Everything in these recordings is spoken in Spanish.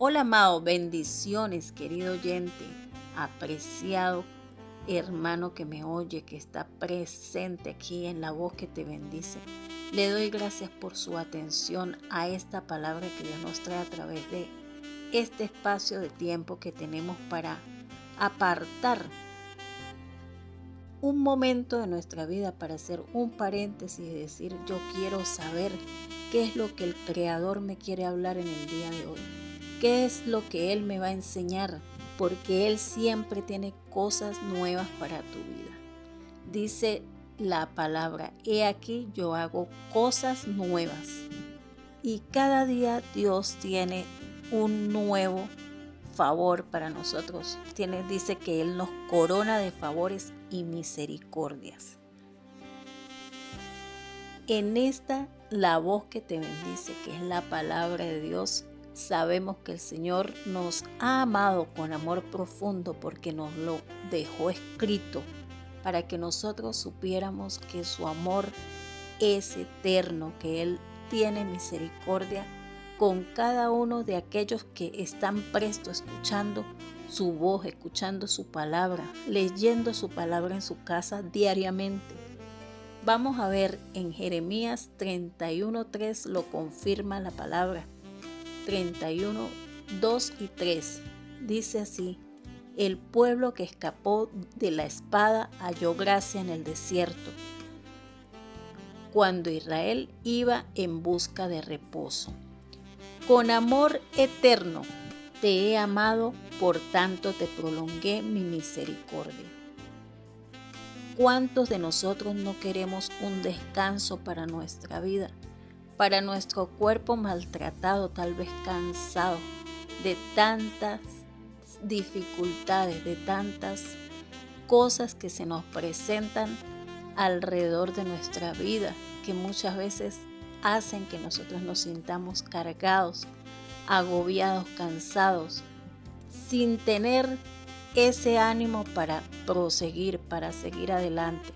Hola amado, bendiciones querido oyente, apreciado hermano que me oye, que está presente aquí en la voz que te bendice. Le doy gracias por su atención a esta palabra que Dios nos trae a través de este espacio de tiempo que tenemos para apartar un momento de nuestra vida para hacer un paréntesis y decir yo quiero saber qué es lo que el Creador me quiere hablar en el día de hoy. ¿Qué es lo que Él me va a enseñar? Porque Él siempre tiene cosas nuevas para tu vida. Dice la palabra, he aquí yo hago cosas nuevas. Y cada día Dios tiene un nuevo favor para nosotros. Dice que Él nos corona de favores y misericordias. En esta, la voz que te bendice, que es la palabra de Dios, sabemos que el Señor nos ha amado con amor profundo porque nos lo dejó escrito para que nosotros supiéramos que su amor es eterno, que Él tiene misericordia con cada uno de aquellos que están prestos escuchando su voz, escuchando su palabra, leyendo su palabra en su casa diariamente. Vamos a ver en Jeremías 31:3 lo confirma la palabra. 31:2 y 3 dice así: el pueblo que escapó de la espada halló gracia en el desierto, cuando Israel iba en busca de reposo. Con amor eterno te he amado, por tanto te prolongué mi misericordia. ¿Cuántos de nosotros no queremos un descanso para nuestra vida? Para nuestro cuerpo maltratado, tal vez cansado de tantas dificultades, de tantas cosas que se nos presentan alrededor de nuestra vida, que muchas veces hacen que nosotros nos sintamos cargados, agobiados, cansados, sin tener ese ánimo para proseguir, para seguir adelante.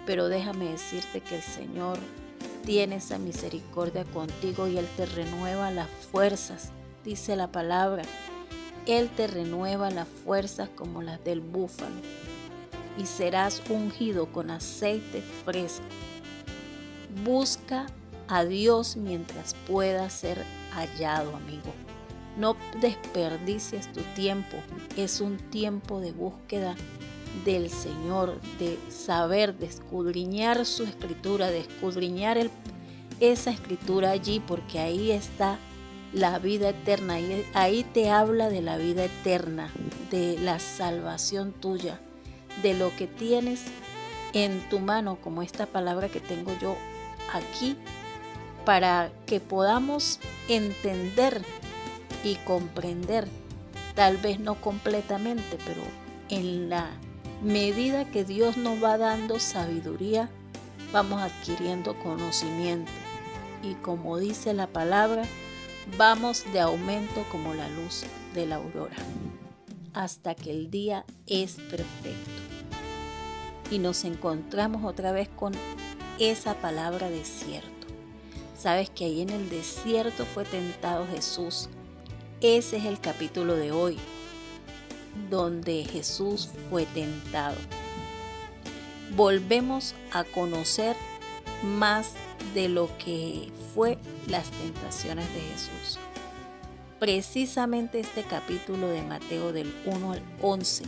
Pero déjame decirte que el Señor tiene esa misericordia contigo y Él te renueva las fuerzas, dice la palabra. Él te renueva las fuerzas como las del búfalo y serás ungido con aceite fresco. Busca a Dios mientras pueda ser hallado, amigo. No desperdicies tu tiempo. Es un tiempo de búsqueda del Señor, de saber, de escudriñar su escritura, de escudriñar esa escritura allí, porque ahí está la vida eterna. Ahí te habla de la vida eterna, de la salvación tuya, de lo que tienes en tu mano, como esta palabra que tengo yo aquí, para que podamos entender y comprender, tal vez no completamente, pero en la medida que Dios nos va dando sabiduría, vamos adquiriendo conocimiento. Y como dice la palabra, vamos de aumento como la luz de la aurora, hasta que el día es perfecto. Y nos encontramos otra vez con esa palabra desierto. Sabes que ahí en el desierto fue tentado Jesús. Ese es el capítulo de hoy, donde Jesús fue tentado. Volvemos a conocer más de lo que fue las tentaciones de Jesús. Precisamente este capítulo de Mateo del 1 al 11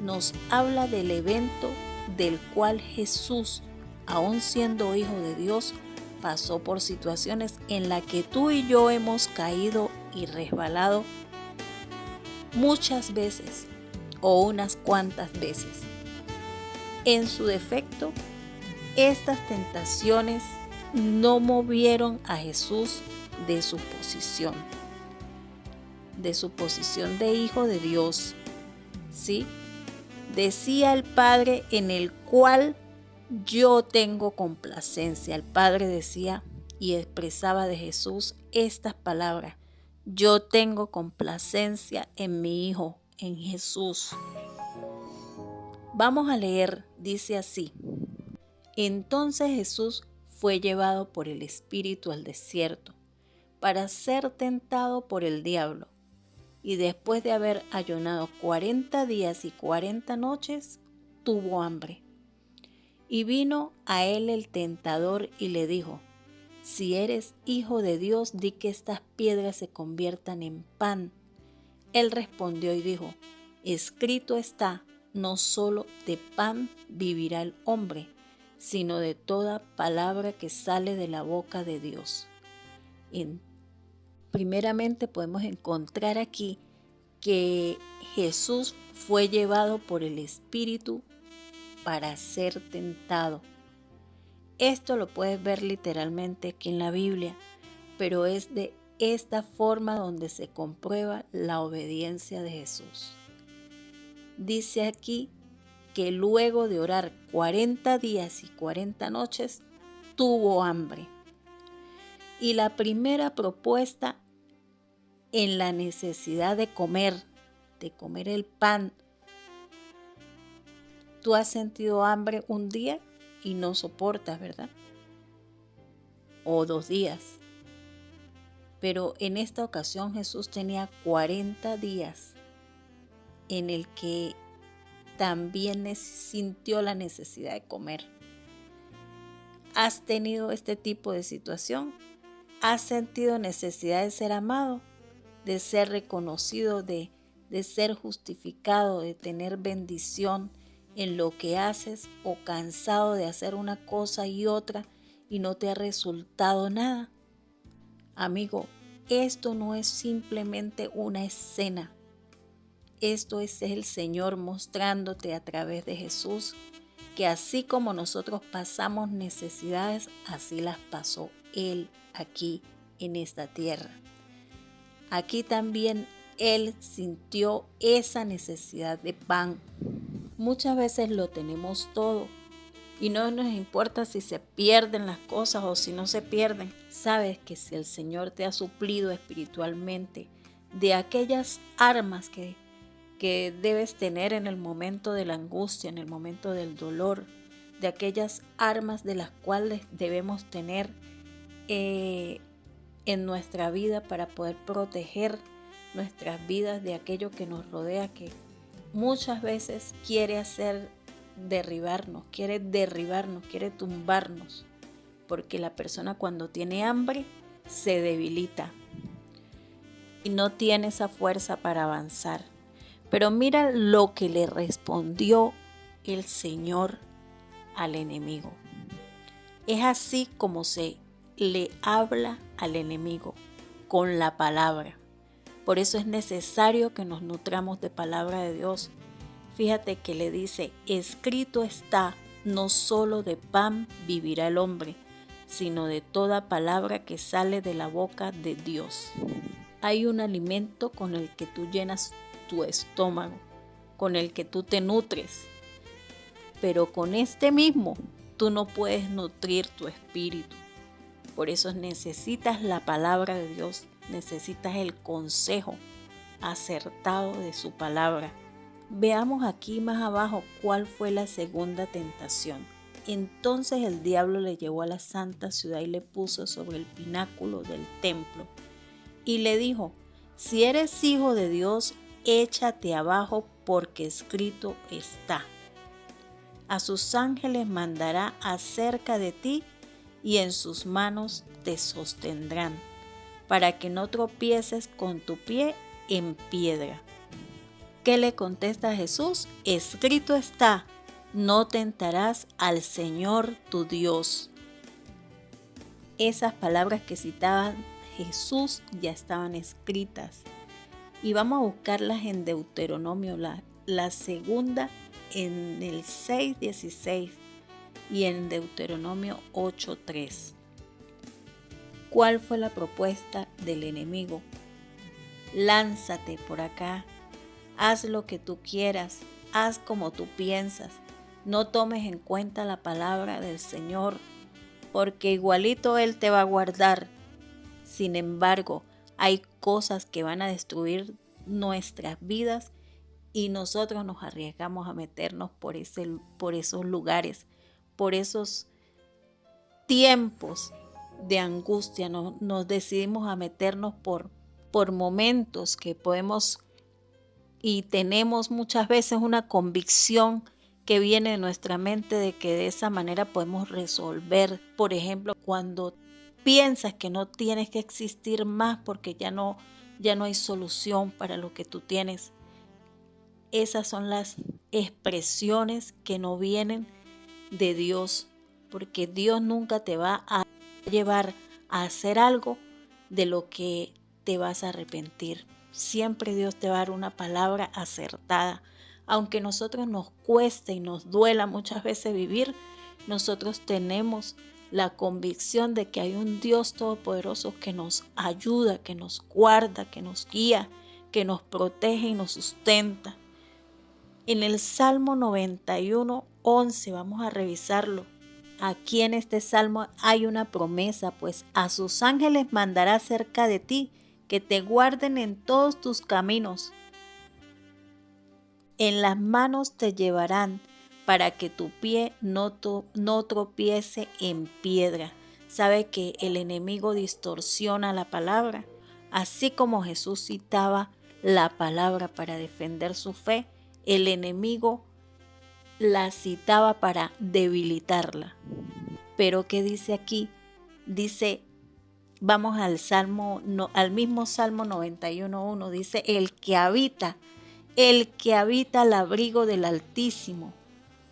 nos habla del evento del cual Jesús, aun siendo hijo de Dios, pasó por situaciones en las que tú y yo hemos caído y resbalado muchas veces o unas cuantas veces. En su defecto, estas tentaciones no movieron a Jesús de su posición de hijo de Dios. ¿Sí? Decía el Padre, en el cual yo tengo complacencia. El Padre decía y expresaba de Jesús estas palabras: yo tengo complacencia en mi Hijo, en Jesús. Vamos a leer, dice así: entonces Jesús fue llevado por el Espíritu al desierto para ser tentado por el diablo. y después de haber ayunado 40 días y 40 noches, tuvo hambre. Y vino a él el tentador y le dijo: si eres hijo de Dios, di que estas piedras se conviertan en pan. Él respondió y dijo: escrito está, no solo de pan vivirá el hombre, sino de toda palabra que sale de la boca de Dios. Primeramente podemos encontrar aquí que Jesús fue llevado por el Espíritu para ser tentado. Esto lo puedes ver literalmente aquí en la Biblia, pero es de esta forma donde se comprueba la obediencia de Jesús. Dice aquí que luego de orar 40 días y 40 noches, tuvo hambre. Y la primera propuesta en la necesidad de comer el pan. Tú has sentido hambre un día y no soportas, ¿verdad? O 2 días. Pero en esta ocasión Jesús tenía 40 días en el que también sintió la necesidad de comer. ¿Has tenido este tipo de situación? ¿Has sentido necesidad de ser amado, de ser reconocido, de ser justificado, de tener bendición en lo que haces, o cansado de hacer una cosa y otra y no te ha resultado nada? Amigo, esto no es simplemente una escena. Esto es el Señor mostrándote a través de Jesús que así como nosotros pasamos necesidades, así las pasó Él aquí en esta tierra. Aquí también Él sintió esa necesidad de pan. Muchas veces lo tenemos todo y no nos importa si se pierden las cosas o si no se pierden. Sabes que si el Señor te ha suplido espiritualmente de aquellas armas que debes tener en el momento de la angustia, en el momento del dolor, de aquellas armas de las cuales debemos tener en nuestra vida para poder proteger nuestras vidas de aquello que nos rodea, que muchas veces quiere derribarnos, quiere tumbarnos, porque la persona cuando tiene hambre se debilita y no tiene esa fuerza para avanzar. Pero mira lo que le respondió el Señor al enemigo. Es así como se le habla al enemigo, con la palabra. Por eso es necesario que nos nutramos de palabra de Dios. Fíjate que le dice: escrito está, no solo de pan vivirá el hombre, sino de toda palabra que sale de la boca de Dios. Hay un alimento con el que tú llenas tu estómago, con el que tú te nutres, pero con este mismo tú no puedes nutrir tu espíritu. Por eso necesitas la palabra de Dios, necesitas el consejo acertado de su palabra. Veamos aquí más abajo cuál fue la segunda tentación. Entonces el diablo le llevó a la santa ciudad y le puso sobre el pináculo del templo y le dijo: si eres hijo de Dios, échate abajo, porque escrito está: a sus ángeles mandará acerca de ti y en sus manos te sostendrán, para que no tropieces con tu pie en piedra. ¿Qué le contesta Jesús? Escrito está: no tentarás al Señor tu Dios. Esas palabras que citaba Jesús ya estaban escritas. Y vamos a buscarlas en Deuteronomio, la segunda en el 6:16 y en Deuteronomio 8:3. ¿Cuál fue la propuesta del enemigo? Lánzate por acá, haz lo que tú quieras, haz como tú piensas, no tomes en cuenta la palabra del Señor, porque igualito Él te va a guardar. Sin embargo, hay cosas que van a destruir nuestras vidas y nosotros nos arriesgamos a meternos por esos lugares, por esos tiempos de angustia. Nos decidimos a meternos por por momentos que podemos y tenemos muchas veces una convicción que viene de nuestra mente de que de esa manera podemos resolver. Por ejemplo, cuando piensas que no tienes que existir más porque ya no hay solución para lo que tú tienes. Esas son las expresiones que no vienen de Dios, porque Dios nunca te va a llevar a hacer algo de lo que te vas a arrepentir. Siempre Dios te va a dar una palabra acertada. Aunque a nosotros nos cueste y nos duela muchas veces vivir, nosotros tenemos la convicción de que hay un Dios todopoderoso que nos ayuda, que nos guarda, que nos guía, que nos protege y nos sustenta. En el Salmo 91:11, vamos a revisarlo. Aquí en este salmo hay una promesa, pues a sus ángeles mandará cerca de ti, que te guarden en todos tus caminos. En las manos te llevarán para que tu pie no tropiece en piedra. Sabe que el enemigo distorsiona la palabra, así como Jesús citaba la palabra para defender su fe, el enemigo la citaba para debilitarla. Pero ¿qué dice aquí? Dice, vamos al mismo Salmo 91:1, dice, el que habita al abrigo del Altísimo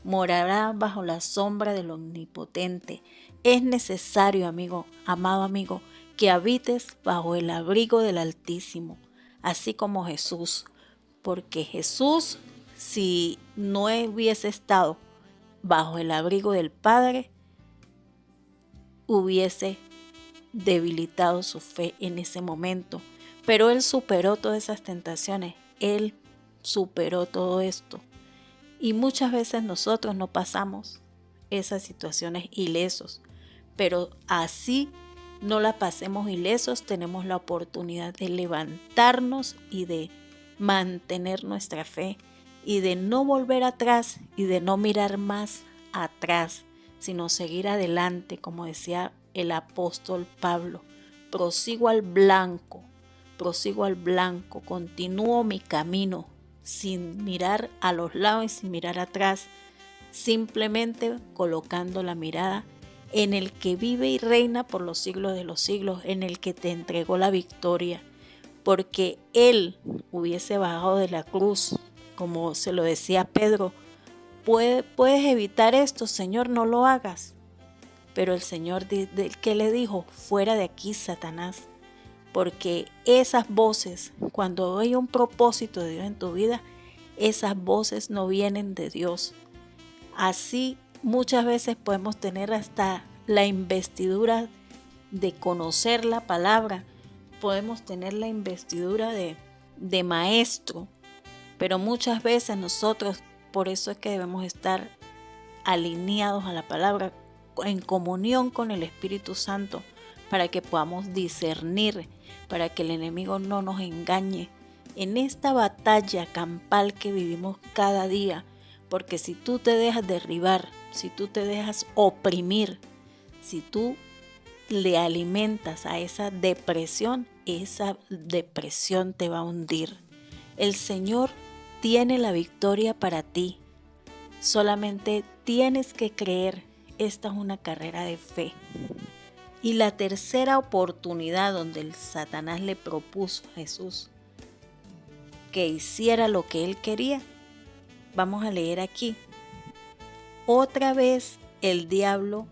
morará bajo la sombra del Omnipotente. Es necesario, amado amigo, que habites bajo el abrigo del Altísimo, así como Jesús, porque Jesús, si no hubiese estado bajo el abrigo del Padre, hubiese debilitado su fe en ese momento. Pero Él superó todas esas tentaciones, Él superó todo esto. Y muchas veces nosotros no pasamos esas situaciones ilesos, pero así no la pasemos ilesos, tenemos la oportunidad de levantarnos y de mantener nuestra fe y de no volver atrás y de no mirar más atrás, sino seguir adelante, como decía el apóstol Pablo. Prosigo al blanco, continúo mi camino sin mirar a los lados y sin mirar atrás, simplemente colocando la mirada en el que vive y reina por los siglos de los siglos, en el que te entregó la victoria, porque Él hubiese bajado de la cruz, como se lo decía Pedro, puedes evitar esto, Señor, no lo hagas. Pero el Señor, ¿qué le dijo? Fuera de aquí, Satanás. Porque esas voces, cuando hay un propósito de Dios en tu vida, esas voces no vienen de Dios. Así muchas veces podemos tener hasta la investidura de conocer la palabra, podemos tener la investidura de maestro, pero muchas veces nosotros, por eso es que debemos estar alineados a la palabra, en comunión con el Espíritu Santo, para que podamos discernir, para que el enemigo no nos engañe en esta batalla campal que vivimos cada día. Porque si tú te dejas derribar, si tú te dejas oprimir, si tú le alimentas a esa depresión te va a hundir. El Señor tiene la victoria para ti. Solamente tienes que creer. Esta es una carrera de fe. Y la tercera oportunidad donde el Satanás le propuso a Jesús que hiciera lo que él quería, vamos a leer aquí. Otra vez el diablo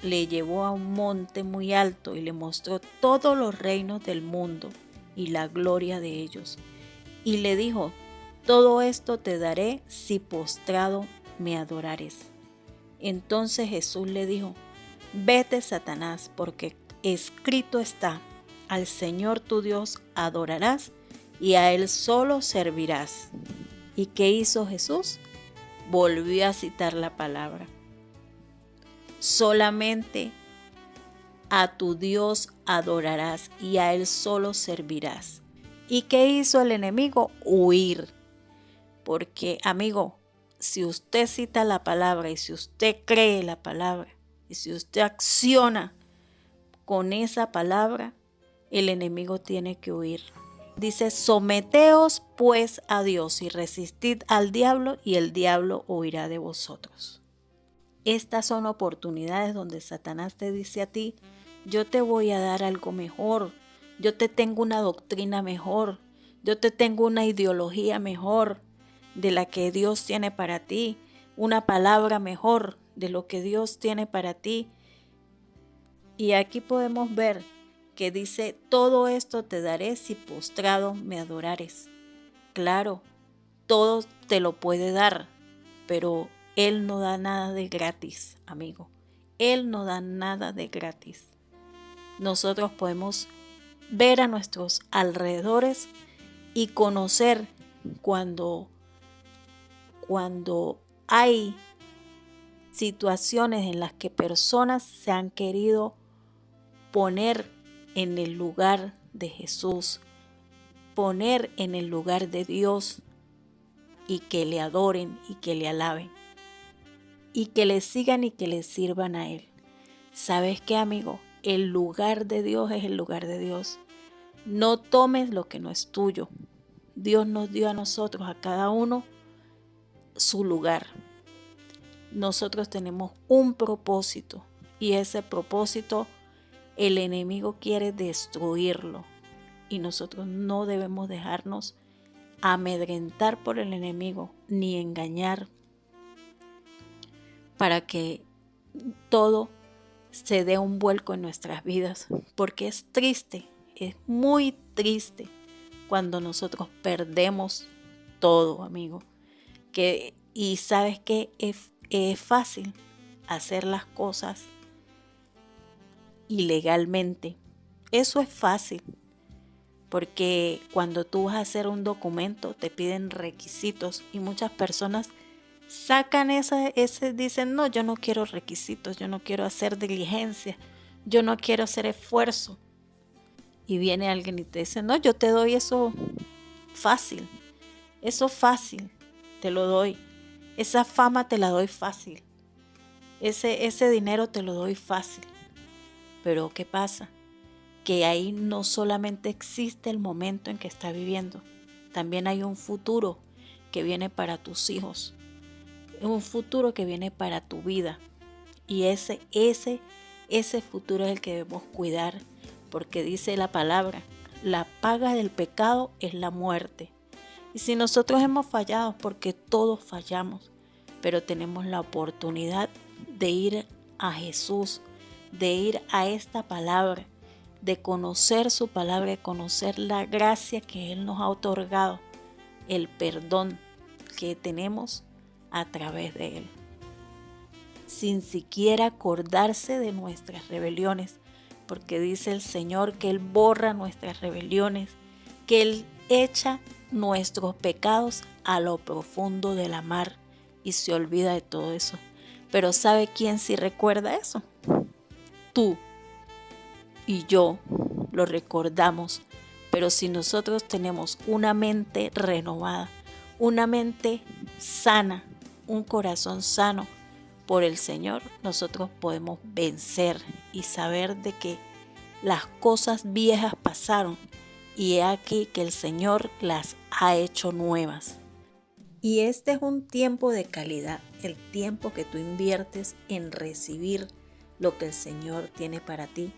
le llevó a un monte muy alto y le mostró todos los reinos del mundo y la gloria de ellos. Y le dijo, todo esto te daré si postrado me adorares. Entonces Jesús le dijo, vete, Satanás, porque escrito está, al Señor tu Dios adorarás y a Él solo servirás. ¿Y qué hizo Jesús? Volvió a citar la palabra. Solamente a tu Dios adorarás y a Él solo servirás. ¿Y qué hizo el enemigo? Huir. Porque, amigo, si usted cita la palabra y si usted cree la palabra y si usted acciona con esa palabra, el enemigo tiene que huir. Dice, someteos pues a Dios y resistid al diablo y el diablo huirá de vosotros. Estas son oportunidades donde Satanás te dice a ti, yo te voy a dar algo mejor, yo te tengo una doctrina mejor, yo te tengo una ideología mejor de la que Dios tiene para ti, una palabra mejor de lo que Dios tiene para ti. Y aquí podemos ver que dice, todo esto te daré si postrado me adorares. Claro, todo te lo puede dar, pero Él no da nada de gratis, amigo. Él no da nada de gratis. Nosotros podemos ver a nuestros alrededores y conocer cuando hay situaciones en las que personas se han querido poner en el lugar de Jesús, poner en el lugar de Dios y que le adoren y que le alaben y que le sigan y que le sirvan a Él. ¿Sabes qué, amigo? El lugar de Dios es el lugar de Dios. No tomes lo que no es tuyo. Dios nos dio a nosotros, a cada uno, su lugar. Nosotros tenemos un propósito y ese propósito el enemigo quiere destruirlo y nosotros no debemos dejarnos amedrentar por el enemigo ni engañar para que todo se dé un vuelco en nuestras vidas, porque es triste, es muy triste cuando nosotros perdemos todo, amigo. Y sabes que es fácil hacer las cosas ilegalmente. Eso es fácil, porque cuando tú vas a hacer un documento te piden requisitos y muchas personas sacan dicen, no, yo no quiero requisitos, yo no quiero hacer diligencia, yo no quiero hacer esfuerzo. Y viene alguien y te dice, no, yo te doy eso fácil, te lo doy, esa fama te la doy fácil, ese dinero te lo doy fácil. Pero ¿qué pasa? Que ahí no solamente existe el momento en que está viviendo, también hay un futuro que viene para tus hijos, un futuro que viene para tu vida. Y ese futuro es el que debemos cuidar, porque dice la palabra, la paga del pecado es la muerte. Y si nosotros hemos fallado, porque todos fallamos, pero tenemos la oportunidad de ir a Jesús, de ir a esta palabra, de conocer su palabra, de conocer la gracia que Él nos ha otorgado, el perdón que tenemos a través de Él, sin siquiera acordarse de nuestras rebeliones, porque dice el Señor que Él borra nuestras rebeliones, que Él echa nuestros pecados a lo profundo de la mar y se olvida de todo eso. Pero ¿sabe quién sí recuerda eso? Tú y yo lo recordamos, pero si nosotros tenemos una mente renovada, una mente sana, un corazón sano por el Señor, nosotros podemos vencer y saber de que las cosas viejas pasaron y he aquí que el Señor las ha hecho nuevas. Y este es un tiempo de calidad, el tiempo que tú inviertes en recibir lo que el Señor tiene para ti.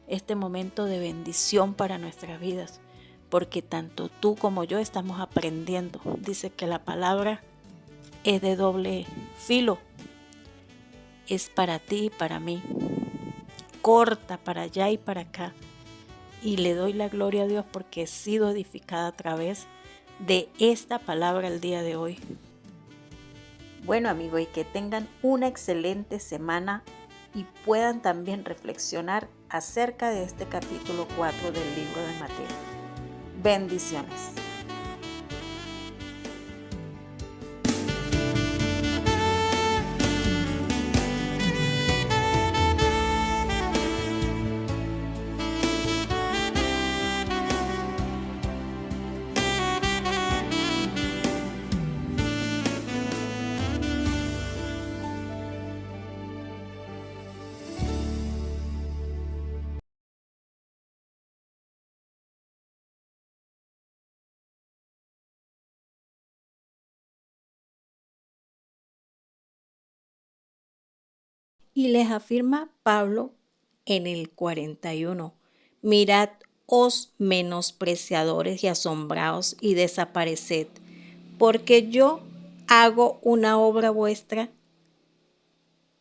Este momento de bendición para nuestras vidas, porque tanto tú como yo estamos aprendiendo. Dice que la palabra es de doble filo, es para ti y para mí, corta para allá y para acá. Y le doy la gloria a Dios porque he sido edificada a través de esta palabra el día de hoy. Bueno, amigos, y que tengan una excelente semana y puedan también reflexionar acerca de este capítulo 4 del libro de Mateo. Bendiciones. Y les afirma Pablo en el 41, mirad, os menospreciadores y asombraos y desapareced, porque yo hago una obra vuestra,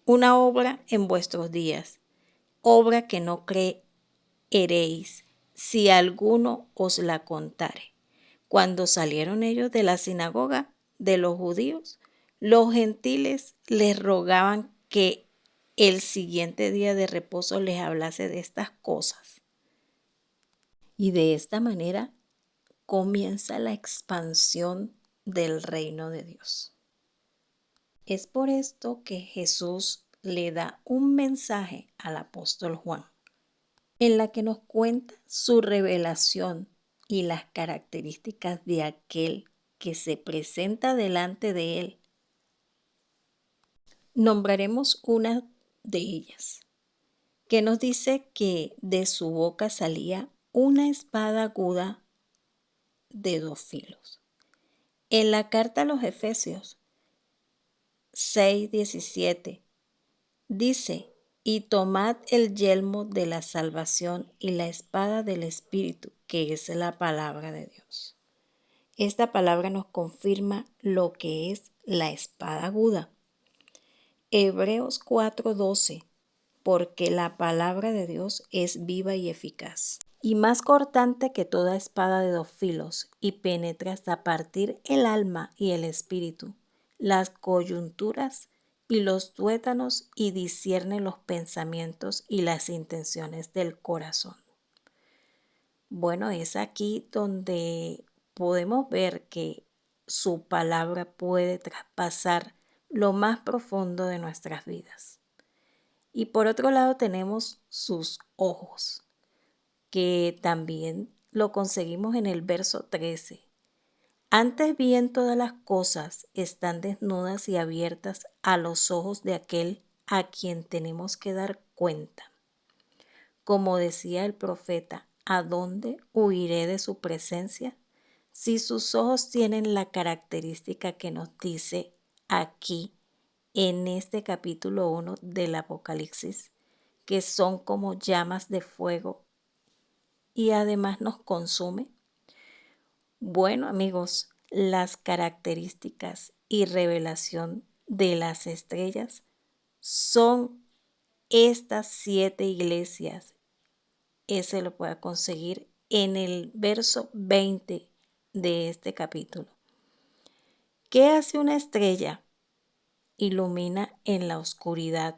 una obra en vuestros días, obra que no creeréis, si alguno os la contare. Cuando salieron ellos de la sinagoga de los judíos, los gentiles les rogaban que el siguiente día de reposo les hablase de estas cosas. Y de esta manera comienza la expansión del reino de Dios. Es por esto que Jesús le da un mensaje al apóstol Juan, en la que nos cuenta su revelación y las características de aquel que se presenta delante de él. Nombraremos una de ellas, que nos dice que de su boca salía una espada aguda de 2 filos. En la carta a los Efesios 6:17 dice: y tomad el yelmo de la salvación y la espada del Espíritu, que es la palabra de Dios. Esta palabra nos confirma lo que es la espada aguda. Hebreos 4:12, porque la palabra de Dios es viva y eficaz, y más cortante que toda espada de 2 filos, y penetra hasta partir el alma y el espíritu, las coyunturas y los tuétanos, y discierne los pensamientos y las intenciones del corazón. Bueno, es aquí donde podemos ver que su palabra puede traspasar lo más profundo de nuestras vidas. Y por otro lado tenemos sus ojos, que también lo conseguimos en el verso 13. Antes bien todas las cosas están desnudas y abiertas a los ojos de aquel a quien tenemos que dar cuenta. Como decía el profeta, ¿a dónde huiré de su presencia? Si sus ojos tienen la característica que nos dice aquí en este capítulo 1 del Apocalipsis, que son como llamas de fuego y además nos consume. Bueno, amigos, las características y revelación de las estrellas son estas 7 iglesias. Ese lo puede conseguir en el verso 20 de este capítulo. ¿Qué hace una estrella? Ilumina en la oscuridad